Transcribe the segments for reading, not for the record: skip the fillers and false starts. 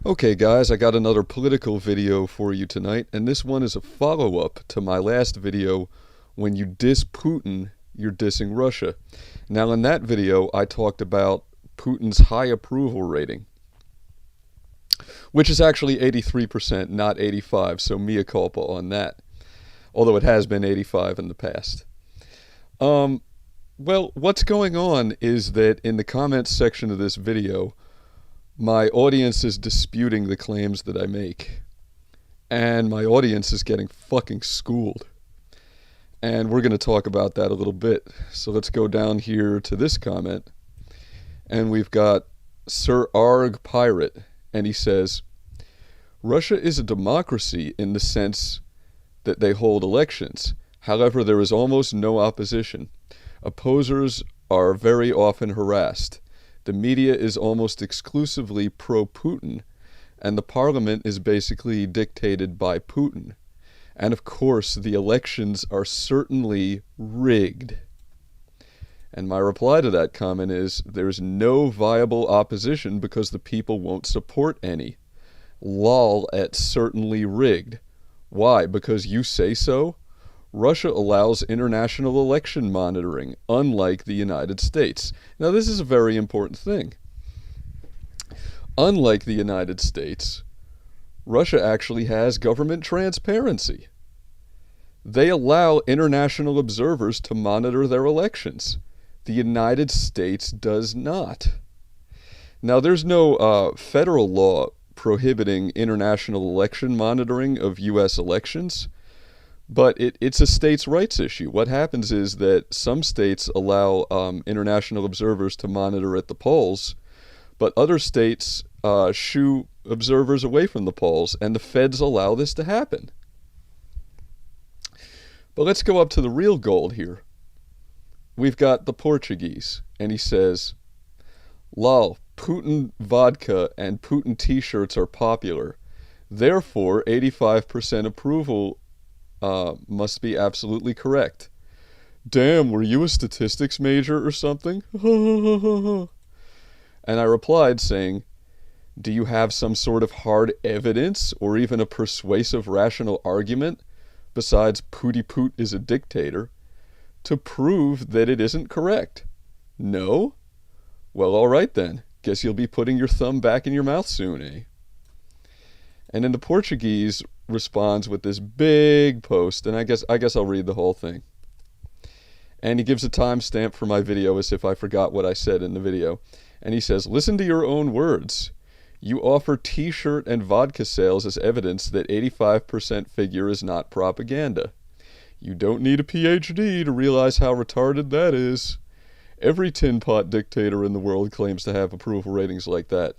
Okay guys, I got another political video for you tonight, and this one is a follow-up to my last video. When you diss Putin, you're dissing Russia. Now in that video, I talked about Putin's high approval rating, which is actually 83%, not 85, so mea culpa on that. Although it has been 85 in the past. Well, what's going on is that in the comments section of this video, my audience is disputing the claims that I make. And my audience is getting fucking schooled. And we're going to talk about that a little bit. So let's go down here to this comment. And we've got Sir Arg Pirate. And he says, Russia is a democracy in the sense that they hold elections. However, there is almost no opposition. Opposers are very often harassed. The media is almost exclusively pro-Putin, and the parliament is basically dictated by Putin. And of course, the elections are certainly rigged. And my reply to that comment is, there's no viable opposition because the people won't support any. Lol at certainly rigged. Why? Because you say so? Russia allows international election monitoring, unlike the United States. Now, this is a very important thing. Unlike the United States, Russia actually has government transparency. They allow international observers to monitor their elections. The United States does not. Now, there's no federal law prohibiting international election monitoring of U.S. elections. But it's a states' rights issue. What happens is that some states allow international observers to monitor at the polls, but other states shoo observers away from the polls, and the feds allow this to happen. But let's go up to the real gold here. We've got the Portuguese, and he says, lol, Putin vodka and Putin t-shirts are popular. Therefore, 85% approval must be absolutely correct. Damn, were you a statistics major or something? And I replied saying, do you have some sort of hard evidence or even a persuasive rational argument, besides Pooty Poot is a dictator, to prove that it isn't correct? No? Well, alright then. Guess you'll be putting your thumb back in your mouth soon, eh? And then the Portuguese responds with this big post, and I guess I'll read the whole thing. And he gives a timestamp for my video as if I forgot what I said in the video. And he says, listen to your own words. You offer t-shirt and vodka sales as evidence that 85% figure is not propaganda. You don't need a PhD to realize how retarded that is. Every tin pot dictator in the world claims to have approval ratings like that.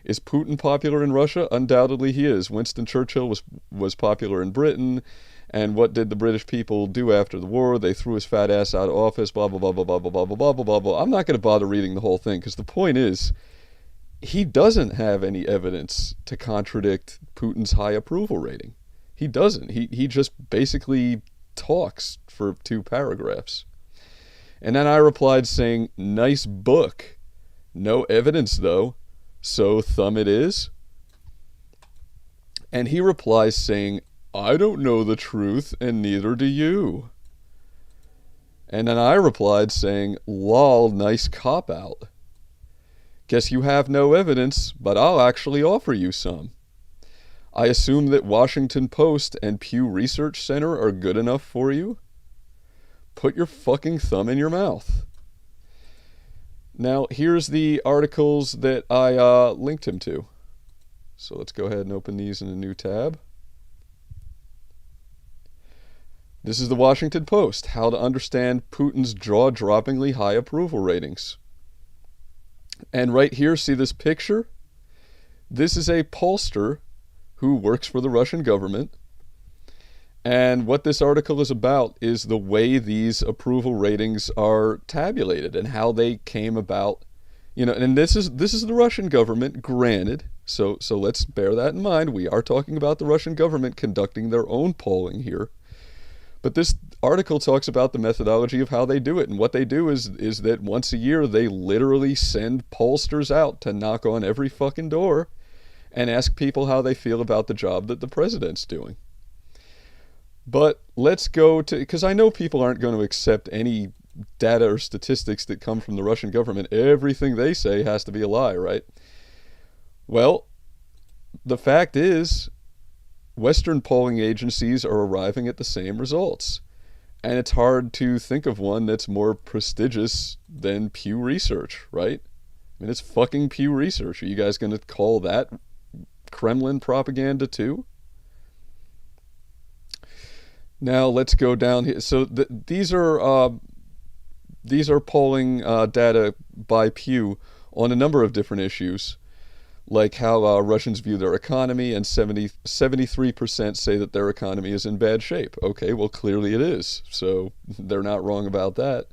Is Putin popular in Russia? Undoubtedly he is. Winston Churchill was popular in Britain. And what did the British people do after the war? They threw his fat ass out of office, blah, blah, blah, blah, blah, blah, blah, blah, blah, blah, blah. I'm not going to bother reading the whole thing, because the point is, he doesn't have any evidence to contradict Putin's high approval rating. He doesn't. He just basically talks for 2 paragraphs. And then I replied saying, nice book. No evidence, though. So thumb it is? And he replies saying, I don't know the truth, and neither do you. And then I replied saying, lol, nice cop-out. Guess you have no evidence, but I'll actually offer you some. I assume that Washington Post and Pew Research Center are good enough for you? Put your fucking thumb in your mouth. Now, here's the articles that I linked him to. So let's go ahead and open these in a new tab. This is the Washington Post, how to understand Putin's jaw-droppingly high approval ratings. And right here, see this picture? This is a pollster who works for the Russian government. And what this article is about is the way these approval ratings are tabulated and how they came about. You know, and this is the Russian government, granted. So let's bear that in mind. We are talking about the Russian government conducting their own polling here. But this article talks about the methodology of how they do it. And what they do is that once a year, they literally send pollsters out to knock on every fucking door and ask people how they feel about the job that the president's doing. But let's go to, because I know people aren't going to accept any data or statistics that come from the Russian government. Everything they say has to be a lie, right? Well, the fact is, Western polling agencies are arriving at the same results. And it's hard to think of one that's more prestigious than Pew Research, right? I mean, it's fucking Pew Research. Are you guys going to call that Kremlin propaganda too? Now let's go down here. So these are polling data by Pew on a number of different issues, like how Russians view their economy, and 73% say that their economy is in bad shape. Okay, well, clearly it is, so they're not wrong about that.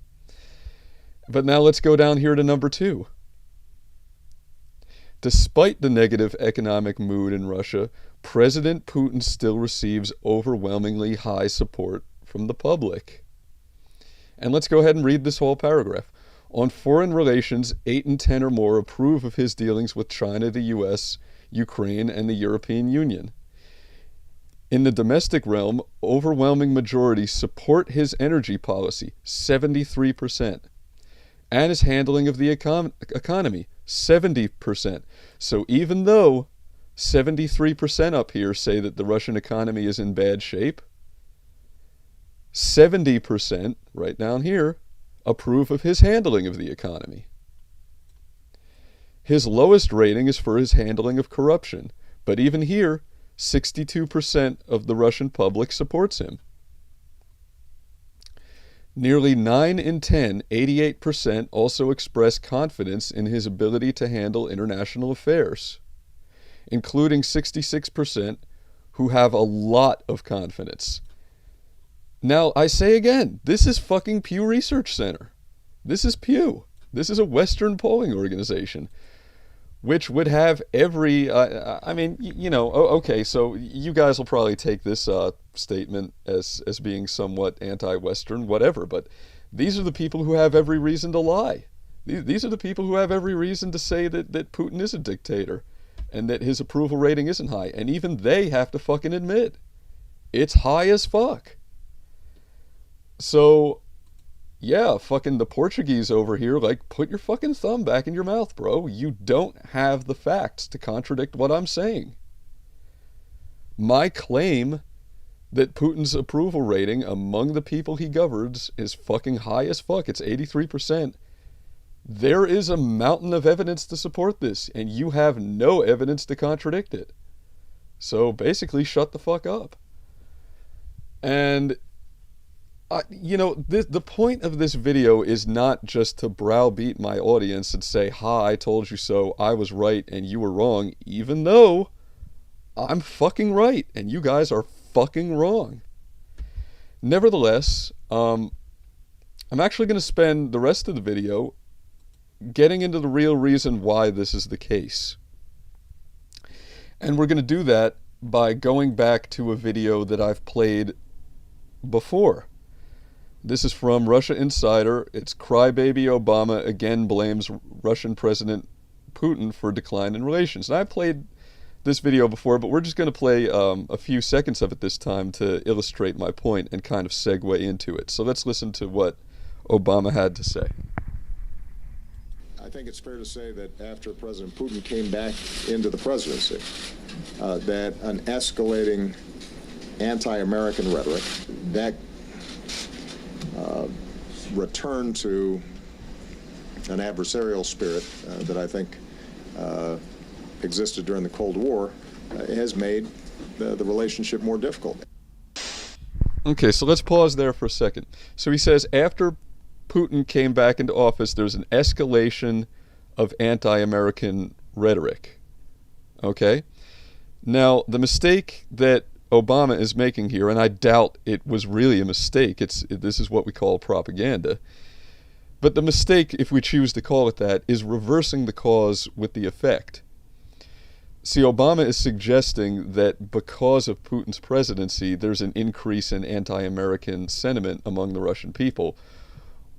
But now let's go down here to number 2. Despite the negative economic mood in Russia, President Putin still receives overwhelmingly high support from the public. And let's go ahead and read this whole paragraph. On foreign relations, 8 in 10 or more approve of his dealings with China, the US, Ukraine, and the European Union. In the domestic realm, overwhelming majorities support his energy policy, 73%, and his handling of the economy, 70%. So even though 73% up here say that the Russian economy is in bad shape, 70%, right down here, approve of his handling of the economy. His lowest rating is for his handling of corruption, but even here, 62% of the Russian public supports him. Nearly 9 in 10, 88%, also express confidence in his ability to handle international affairs, including 66% who have a lot of confidence. Now, I say again, this is fucking Pew Research Center. This is Pew. This is a Western polling organization, which would have every, okay, so you guys will probably take this statement as being somewhat anti-Western, whatever, but these are the people who have every reason to lie. These are the people who have every reason to say that Putin is a dictator and that his approval rating isn't high. And even they have to fucking admit it's high as fuck. So, yeah, fucking the Portuguese over here, like, put your fucking thumb back in your mouth, bro. You don't have the facts to contradict what I'm saying. My claim that Putin's approval rating among the people he governs is fucking high as fuck. It's 83%. There is a mountain of evidence to support this, and you have no evidence to contradict it. So basically, shut the fuck up. And the point of this video is not just to browbeat my audience and say, ha, I told you so, I was right and you were wrong, even though I'm fucking right and you guys are fucking wrong. Nevertheless, I'm actually going to spend the rest of the video getting into the real reason why this is the case. And we're going to do that by going back to a video that I've played before. This is from Russia Insider. It's Crybaby Obama again blames Russian President Putin for decline in relations. And I played this video before, but we're just going to play a few seconds of it this time to illustrate my point and kind of segue into it. So let's listen to what Obama had to say. I think it's fair to say that after President Putin came back into the presidency, that an escalating anti-American rhetoric, that return to an adversarial spirit that I think existed during the Cold War has made the relationship more difficult. Okay, so let's pause there for a second. So he says after Putin came back into office, there's an escalation of anti-American rhetoric. Okay? Now, the mistake that Obama is making here, and I doubt it was really a mistake, this is what we call propaganda, but the mistake, if we choose to call it that, is reversing the cause with the effect. See, Obama is suggesting that because of Putin's presidency, there's an increase in anti-American sentiment among the Russian people,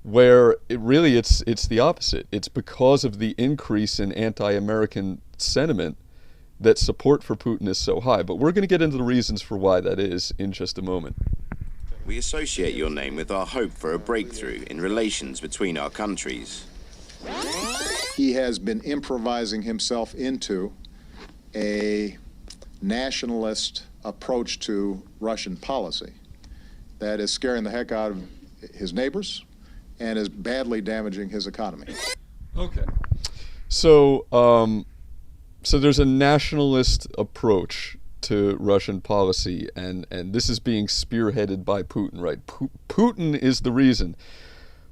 where it's the opposite. It's because of the increase in anti-American sentiment that support for Putin is so high. But we're going to get into the reasons for why that is in just a moment. We associate your name with our hope for a breakthrough in relations between our countries. He has been improvising himself into a nationalist approach to Russian policy that is scaring the heck out of his neighbors and is badly damaging his economy. Okay. So, so there's a nationalist approach to Russian policy, and this is being spearheaded by Putin, right? Putin is the reason.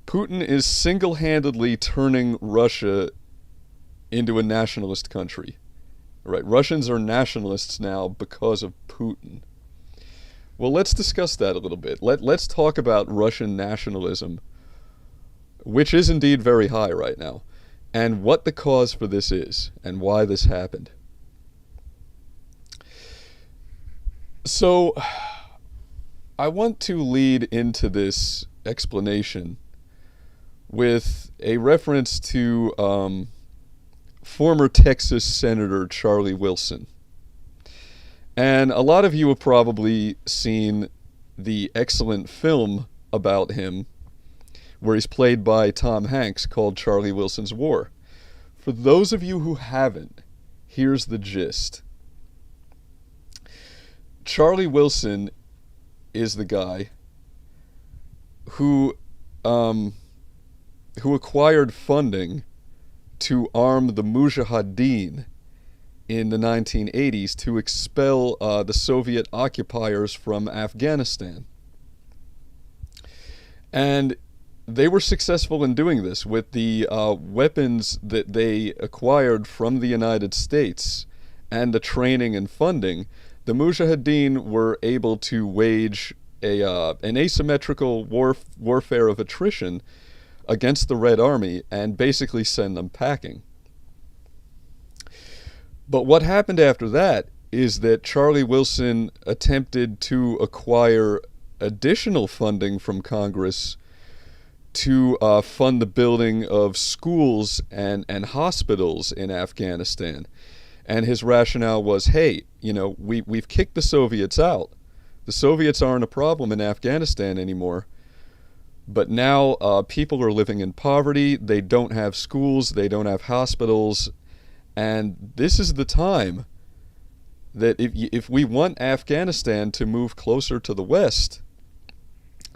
Putin is single-handedly turning Russia into a nationalist country, right? Russians are nationalists now because of Putin. Well, let's discuss that a little bit. Let's talk about Russian nationalism, which is indeed very high right now, and what the cause for this is, and why this happened. So, I want to lead into this explanation with a reference to former Texas Senator Charlie Wilson. And a lot of you have probably seen the excellent film about him, where he's played by Tom Hanks, called Charlie Wilson's War. For those of you who haven't, here's the gist. Charlie Wilson is the guy who acquired funding to arm the Mujahideen in the 1980s to expel the Soviet occupiers from Afghanistan. And they were successful in doing this with the weapons that they acquired from the United States and the training and funding. The Mujahideen were able to wage an asymmetrical warfare of attrition against the Red Army and basically send them packing. But what happened after that is that Charlie Wilson attempted to acquire additional funding from Congress to fund the building of schools and hospitals in Afghanistan. And his rationale was, hey, you know, we've kicked the Soviets out. The Soviets aren't a problem in Afghanistan anymore. But now people are living in poverty. They don't have schools. They don't have hospitals. And this is the time that if we want Afghanistan to move closer to the West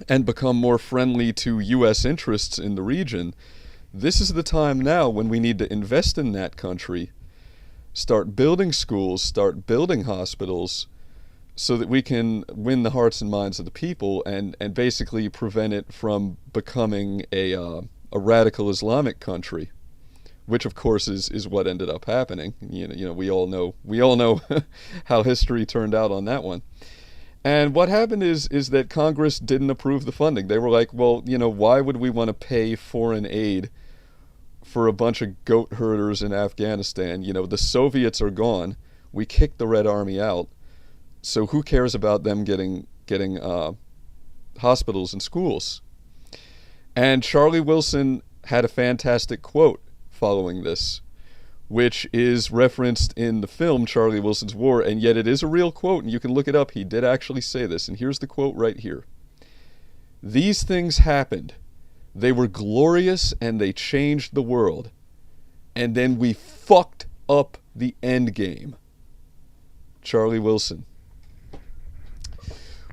and become more friendly to U.S. interests in the region, this is the time now when we need to invest in that country, start building schools, start building hospitals, so that we can win the hearts and minds of the people and basically prevent it from becoming a radical Islamic country, which of course is what ended up happening. You know, we all know how history turned out on that one. And what happened is that Congress didn't approve the funding. They were like, well, you know, why would we want to pay foreign aid for a bunch of goat herders in Afghanistan? You know, the Soviets are gone. We kicked the Red Army out. So who cares about them getting hospitals and schools? And Charlie Wilson had a fantastic quote following this, which is referenced in the film Charlie Wilson's War, and yet it is a real quote, and you can look it up. He did actually say this, and here's the quote right here. "These things happened. They were glorious, and they changed the world. And then we fucked up the end game." Charlie Wilson.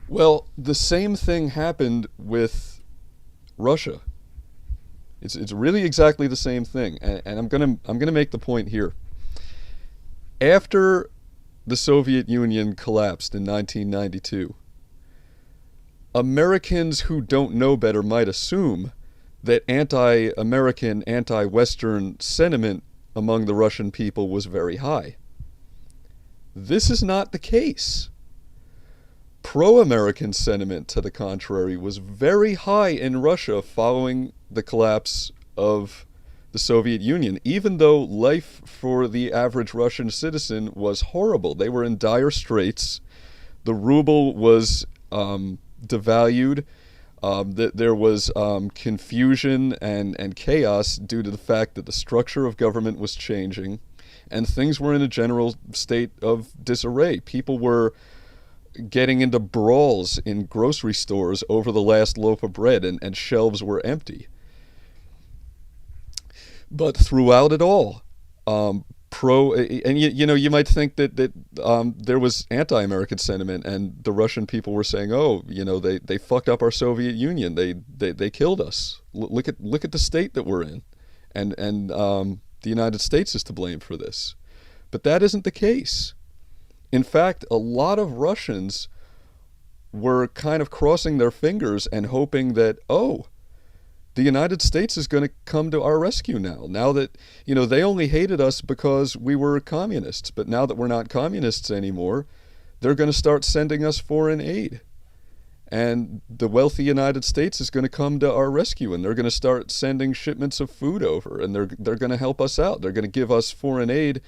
Well, the same thing happened with Russia. It's really exactly the same thing, and I'm gonna make the point here. After the Soviet Union collapsed in 1992, Americans who don't know better might assume that anti-American, anti-Western sentiment among the Russian people was very high. This is not the case. Pro-American sentiment, to the contrary, was very high in Russia following the collapse of the Soviet Union, even though life for the average Russian citizen was horrible. They were in dire straits. The ruble was devalued. There was confusion and chaos due to the fact that the structure of government was changing, and things were in a general state of disarray. People were getting into brawls in grocery stores over the last loaf of bread, and shelves were empty. But throughout it all, you might think that there was anti-American sentiment, and the Russian people were saying, oh, they fucked up our Soviet Union, they killed us. Look at the state that we're in, and the United States is to blame for this. But that isn't the case. In fact, a lot of Russians were kind of crossing their fingers and hoping that, oh, the United States is going to come to our rescue now. Now that, they only hated us because we were communists, but now that we're not communists anymore, they're going to start sending us foreign aid. And the wealthy United States is going to come to our rescue, and they're going to start sending shipments of food over, and they're going to help us out. They're going to give us foreign aid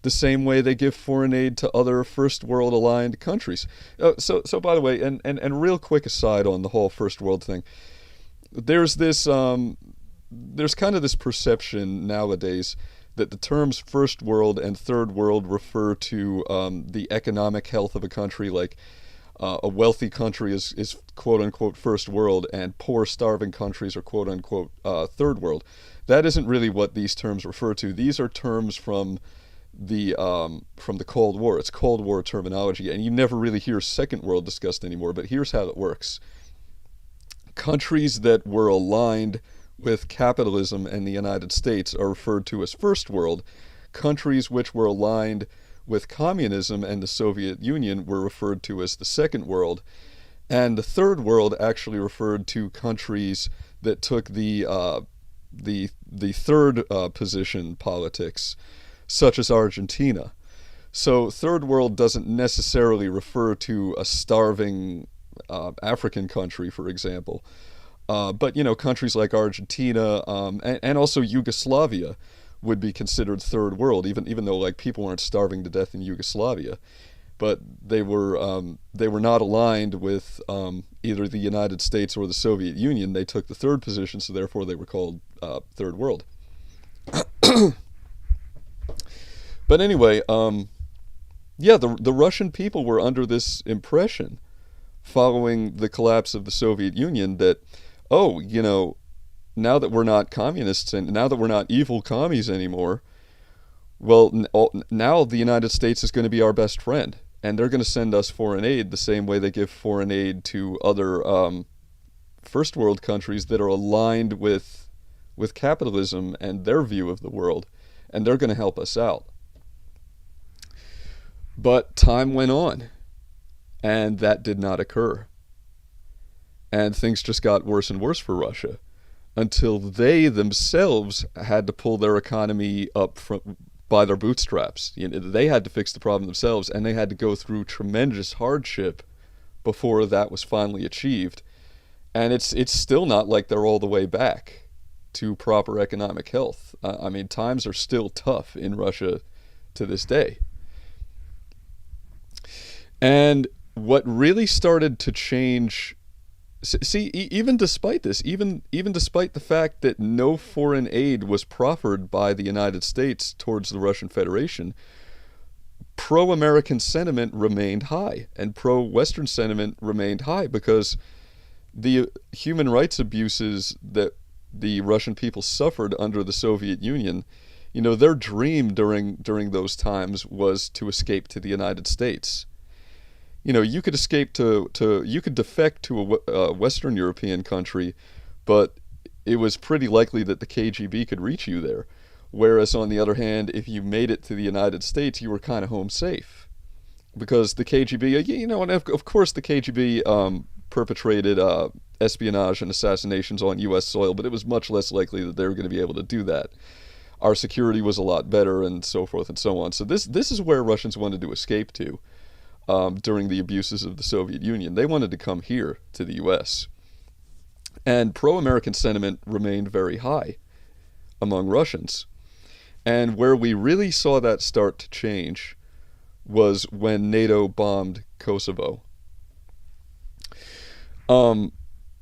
the same way they give foreign aid to other first world aligned countries. So by the way, and real quick aside on the whole first world thing, there's kind of this perception nowadays that the terms first world and third world refer to the economic health of a country. Like a wealthy country is quote unquote first world, and poor starving countries are quote unquote third world. That isn't really what these terms refer to. These are terms from the Cold War. It's Cold War terminology, and you never really hear second world discussed anymore. But here's how it works. Countries that were aligned with capitalism and the United States are referred to as first world. Countries which were aligned with communism and the Soviet Union were referred to as the second world. And the third world actually referred to countries that took the third position politics, such as Argentina. So third world doesn't necessarily refer to a starving African country, for example. But, countries like Argentina and also Yugoslavia would be considered third world, even though like people weren't starving to death in Yugoslavia. But they were not aligned with either the United States or the Soviet Union. They took the third position, so therefore they were called third world. But anyway, the Russian people were under this impression following the collapse of the Soviet Union that, oh, now that we're not communists and now that we're not evil commies anymore, well, now the United States is going to be our best friend, and they're going to send us foreign aid the same way they give foreign aid to other first world countries that are aligned with capitalism and their view of the world, and they're going to help us out. But time went on, and that did not occur. And things just got worse and worse for Russia until they themselves had to pull their economy up by their bootstraps. They had to fix the problem themselves, and they had to go through tremendous hardship before that was finally achieved. And it's still not like they're all the way back to proper economic health. Times are still tough in Russia to this day. And what really started to change, even despite this, even despite the fact that no foreign aid was proffered by the United States towards the Russian Federation, pro-American sentiment remained high, and pro-Western sentiment remained high because the human rights abuses that the Russian people suffered under the Soviet Union, their dream during those times was to escape to the United States. You could escape you could defect to a Western European country, but it was pretty likely that the KGB could reach you there. Whereas on the other hand, if you made it to the United States, you were kind of home safe. Because the KGB, and of course the KGB perpetrated espionage and assassinations on U.S. soil, but it was much less likely that they were going to be able to do that. Our security was a lot better, and so forth and so on. So this is where Russians wanted to escape to. During the abuses of the Soviet Union. They wanted to come here to the U.S. And pro-American sentiment remained very high among Russians. And where we really saw that start to change was when NATO bombed Kosovo.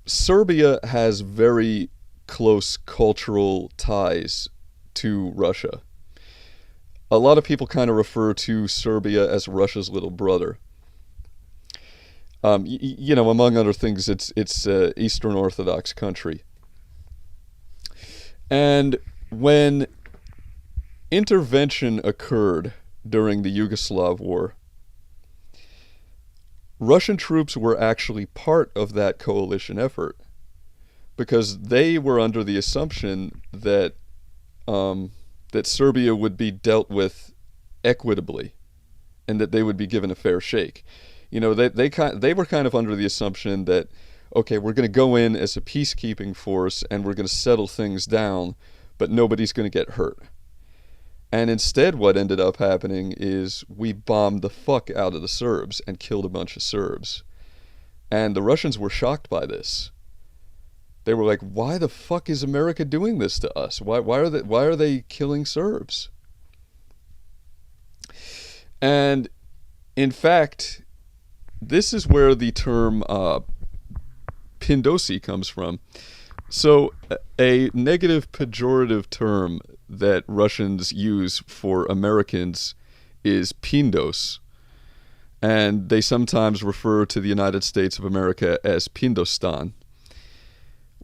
Serbia has very close cultural ties to Russia. a lot of people kind of refer to Serbia as Russia's little brother. Among other things, it's Eastern Orthodox country. And when intervention occurred during the Yugoslav War, Russian troops were actually part of that coalition effort because they were under the assumption that that Serbia would be dealt with equitably and that they would be given a fair shake. They were kind of under the assumption that, okay, we're going to go in as a peacekeeping force and we're going to settle things down, but nobody's going to get hurt. And instead what ended up happening is we bombed the fuck out of the Serbs and killed a bunch of Serbs. And the Russians were shocked by this. They were like, why the fuck is America doing this to us? Why are they killing Serbs? And in fact, this is where the term Pindosi comes from. So a negative pejorative term that Russians use for Americans is Pindos. And they sometimes refer to the United States of America as Pindostan.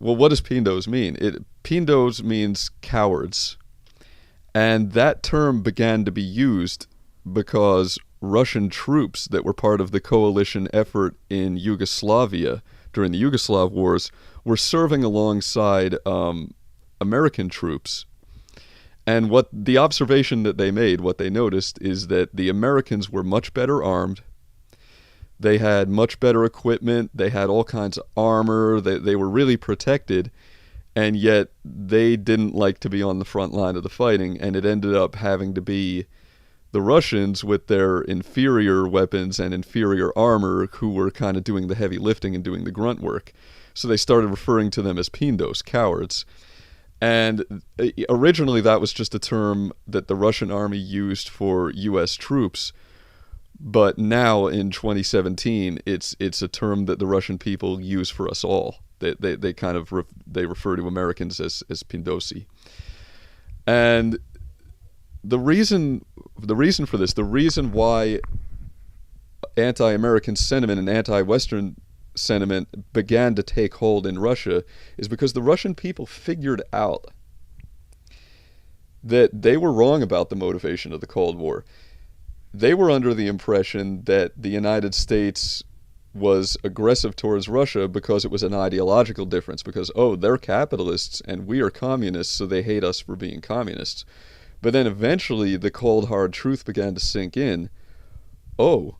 Well, what does Pindos mean? Pindos means cowards. And that term began to be used because Russian troops that were part of the coalition effort in Yugoslavia during the Yugoslav wars were serving alongside American troops. And what the observation that they made, what they noticed, is that the Americans were much better armed. They had much better equipment. They had all kinds of armor. They were really protected. And yet they didn't like to be on the front line of the fighting. And it ended up having to be the Russians with their inferior weapons and inferior armor who were kind of doing the heavy lifting and doing the grunt work. So they started referring to them as Pindos, cowards. And originally that was just a term that the Russian army used for U.S. troops. But now in 2017, it's a term that the Russian people use for us all. They kind of they refer to Americans as Pindosi. And the reason for this, the reason why anti-American sentiment and anti-Western sentiment began to take hold in Russia is because the Russian people figured out that they were wrong about the motivation of the Cold War. They were under the impression that the United States was aggressive towards Russia because it was an ideological difference, because, oh, they're capitalists and we are communists, so they hate us for being communists. But then eventually the cold, hard truth began to sink in. Oh,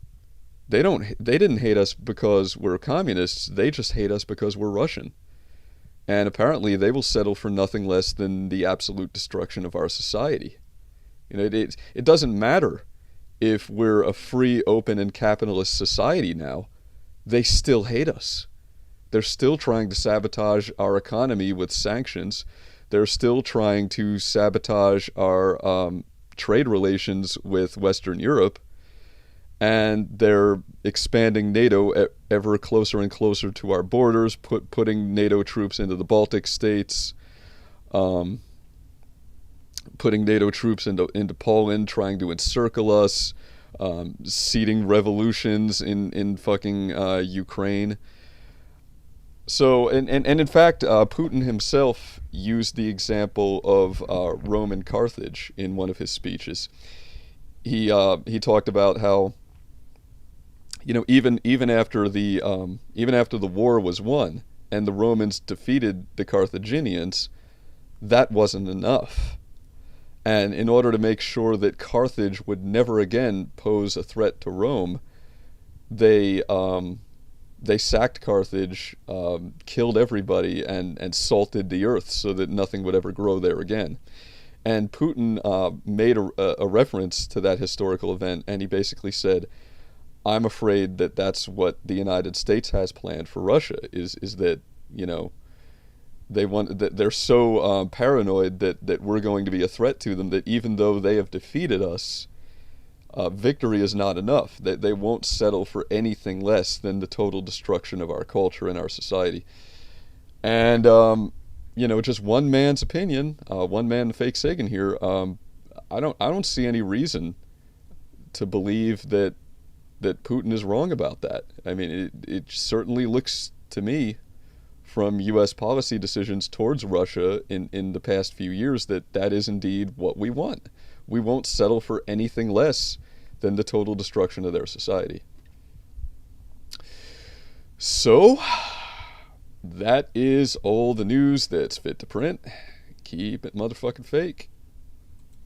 they didn't hate us because we're communists, they just hate us because we're Russian. And apparently they will settle for nothing less than the absolute destruction of our society. It doesn't matter if we're a free, open, and capitalist society now. They still hate us. They're still trying to sabotage our economy with sanctions. They're still trying to sabotage our trade relations with Western Europe. And they're expanding NATO ever closer and closer to our borders, putting NATO troops into the Baltic states, putting NATO troops into Poland, trying to encircle us, seeding revolutions in fucking Ukraine. So, and in fact, Putin himself used the example of Rome and Carthage in one of his speeches. He talked about how, even after the war was won and the Romans defeated the Carthaginians, that wasn't enough. And in order to make sure that Carthage would never again pose a threat to Rome, they sacked Carthage, killed everybody, and salted the earth so that nothing would ever grow there again. And Putin made a reference to that historical event, and he basically said, I'm afraid that that's what the United States has planned for Russia, is that, they're so paranoid that we're going to be a threat to them, that even though they have defeated us, victory is not enough. They won't settle for anything less than the total destruction of our culture and our society. And just one man's opinion, one man, Fakesagan here. I don't see any reason to believe that Putin is wrong about that. I mean, it certainly looks to me from U.S. policy decisions towards Russia in the past few years that is indeed what we want. We won't settle for anything less than the total destruction of their society. So, that is all the news that's fit to print. Keep it motherfucking fake.